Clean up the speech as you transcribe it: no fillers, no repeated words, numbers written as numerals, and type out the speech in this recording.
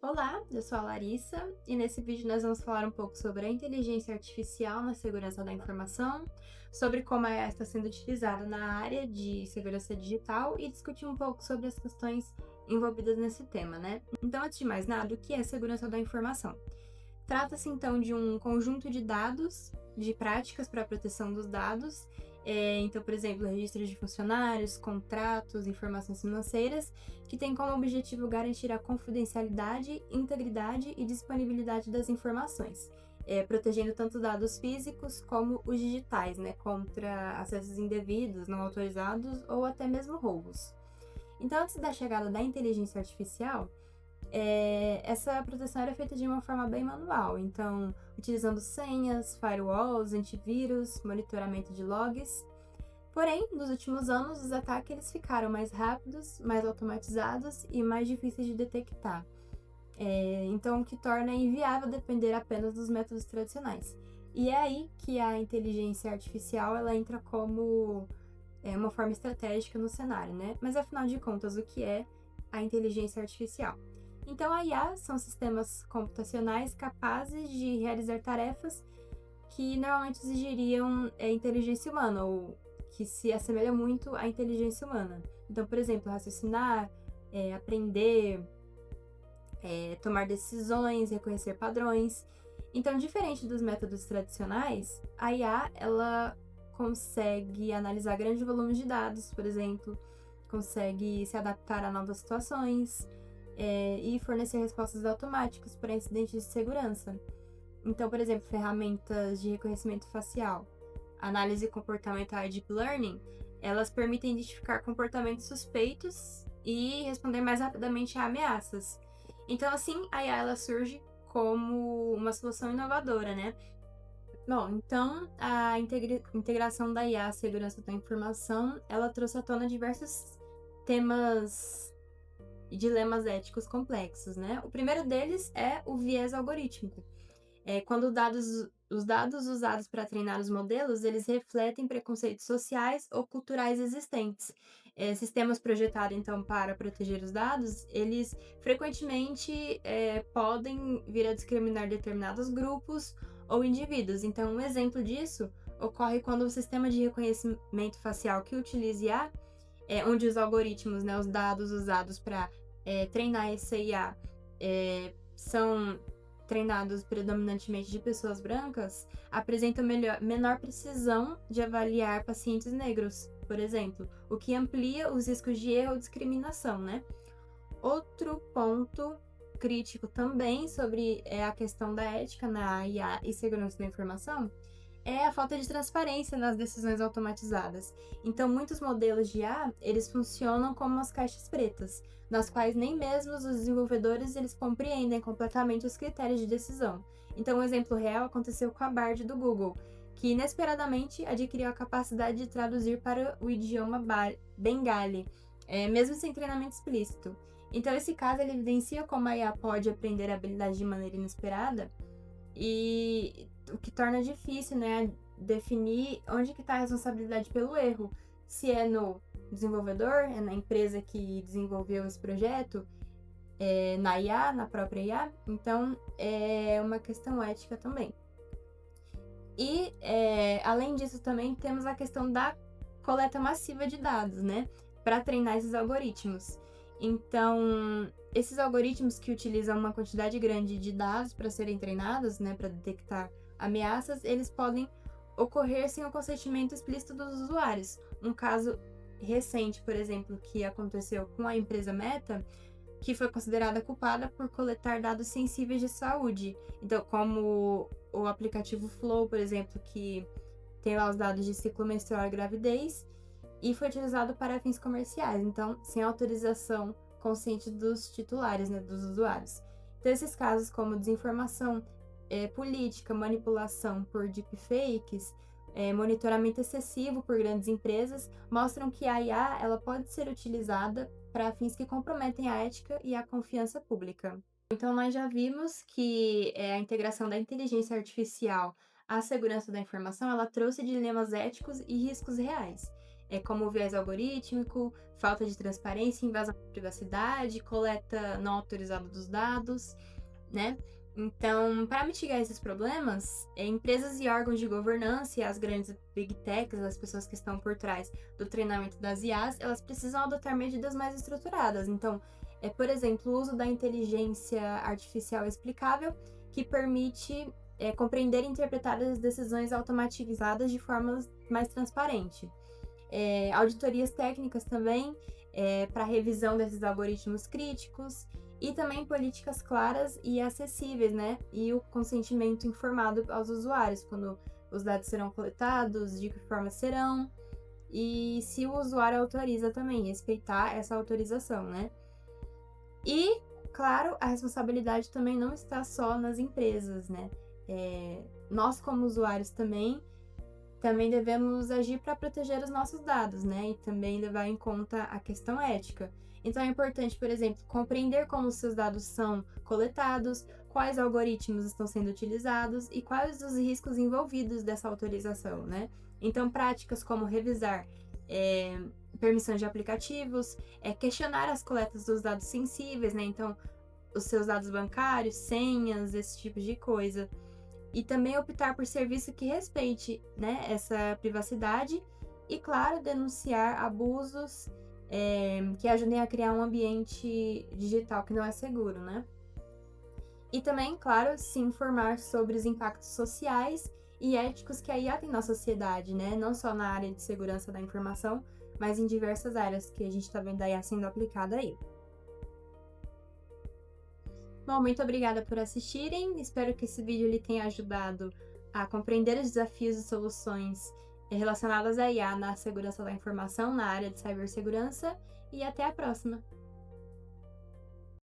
Olá, eu sou a Larissa e nesse vídeo nós vamos falar um pouco sobre a inteligência artificial na segurança da informação, sobre como a AI está sendo utilizada na área de segurança digital e discutir um pouco sobre as questões envolvidas nesse tema, né? Então, antes de mais nada, o que é segurança da informação? Trata-se então de um conjunto de dados, de práticas para a proteção dos dados. Então, por exemplo, registros de funcionários, contratos, informações financeiras, que tem como objetivo garantir a confidencialidade, integridade e disponibilidade das informações, protegendo tanto dados físicos como os digitais, né, contra acessos indevidos, não autorizados ou até mesmo roubos. Então, antes da chegada da inteligência artificial, essa proteção era feita de uma forma bem manual, então utilizando senhas, firewalls, antivírus, monitoramento de logs. Porém, nos últimos anos, os ataques eles ficaram mais rápidos, mais automatizados e mais difíceis de detectar. Então, o que torna inviável depender apenas dos métodos tradicionais. E é aí que a inteligência artificial ela entra como uma forma estratégica no cenário, né? Mas afinal de contas, o que é a inteligência artificial? Então, a IA são sistemas computacionais capazes de realizar tarefas que normalmente exigiriam inteligência humana, ou que se assemelham muito à inteligência humana. Então, por exemplo, raciocinar, aprender, tomar decisões, reconhecer padrões. Então, diferente dos métodos tradicionais, a IA ela consegue analisar grandes volumes de dados, por exemplo, consegue se adaptar a novas situações, e fornecer respostas automáticas para incidentes de segurança. Então, por exemplo, ferramentas de reconhecimento facial, análise comportamental e deep learning, elas permitem identificar comportamentos suspeitos e responder mais rapidamente a ameaças. Então, assim, a IA ela surge como uma solução inovadora, né? Bom, então a integração da IA à segurança da informação, ela trouxe à tona diversos temas e dilemas éticos complexos, né? O primeiro deles é o viés algorítmico. Quando os dados usados para treinar os modelos, eles refletem preconceitos sociais ou culturais existentes. Sistemas projetados, então, para proteger os dados, eles frequentemente podem vir a discriminar determinados grupos ou indivíduos. Então, um exemplo disso ocorre quando o sistema de reconhecimento facial que utiliza IA, onde os algoritmos, né, os dados usados para treinar essa IA, são treinados predominantemente de pessoas brancas, apresentam menor precisão de avaliar pacientes negros, por exemplo, o que amplia os riscos de erro ou discriminação, né? Outro ponto crítico também sobre a questão da ética na IA e segurança da informação é a falta de transparência nas decisões automatizadas. Então, muitos modelos de IA, eles funcionam como as caixas pretas, nas quais nem mesmo os desenvolvedores eles compreendem completamente os critérios de decisão. Então, um exemplo real aconteceu com a Bard do Google, que inesperadamente adquiriu a capacidade de traduzir para o idioma Bengali, mesmo sem treinamento explícito. Então, esse caso ele evidencia como a IA pode aprender habilidades de maneira inesperada, e o que torna difícil, né, definir onde que está a responsabilidade pelo erro. Se é no desenvolvedor, é na empresa que desenvolveu esse projeto, na IA, na própria IA. Então, é uma questão ética também. E, além disso, também temos a questão da coleta massiva de dados, né, para treinar esses algoritmos. Então, esses algoritmos que utilizam uma quantidade grande de dados para serem treinados, né, para detectar ameaças, eles podem ocorrer sem o consentimento explícito dos usuários. Um caso recente, por exemplo, que aconteceu com a empresa Meta, que foi considerada culpada por coletar dados sensíveis de saúde. Então, como o aplicativo Flow, por exemplo, que tem lá os dados de ciclo menstrual e gravidez, e foi utilizado para fins comerciais, então, sem autorização consciente dos titulares, né, dos usuários. Então, esses casos como desinformação política, manipulação por deepfakes, monitoramento excessivo por grandes empresas, mostram que a IA ela pode ser utilizada para fins que comprometem a ética e a confiança pública. Então, nós já vimos que a integração da inteligência artificial à segurança da informação, ela trouxe dilemas éticos e riscos reais. como viés algorítmico, falta de transparência, invasão da privacidade, coleta não autorizada dos dados, né? Então, para mitigar esses problemas, empresas e órgãos de governança e as grandes big techs, as pessoas que estão por trás do treinamento das IAs, elas precisam adotar medidas mais estruturadas. Então, por exemplo, o uso da inteligência artificial explicável, que permite compreender e interpretar as decisões automatizadas de forma mais transparente. Auditorias técnicas também, para revisão desses algoritmos críticos, e também políticas claras e acessíveis, né? E o consentimento informado aos usuários, quando os dados serão coletados, de que forma serão, e se o usuário autoriza também, respeitar essa autorização, né? E, claro, a responsabilidade também não está só nas empresas, né? Nós, como usuários, também devemos agir para proteger os nossos dados, né? E também levar em conta a questão ética. Então é importante, por exemplo, compreender como os seus dados são coletados, quais algoritmos estão sendo utilizados e quais os riscos envolvidos dessa autorização, né? Então, práticas como revisar permissões de aplicativos, questionar as coletas dos dados sensíveis, né? Então, os seus dados bancários, senhas, esse tipo de coisa. E também optar por serviço que respeite, né, essa privacidade e, claro, denunciar abusos que ajudem a criar um ambiente digital que não é seguro, né? E também, claro, se informar sobre os impactos sociais e éticos que a IA tem na sociedade, né? Não só na área de segurança da informação, mas em diversas áreas que a gente está vendo a IA sendo aplicada aí. Bom, muito obrigada por assistirem. Espero que esse vídeo lhe tenha ajudado a compreender os desafios e soluções relacionadas à IA na segurança da informação, na área de cibersegurança. E até a próxima!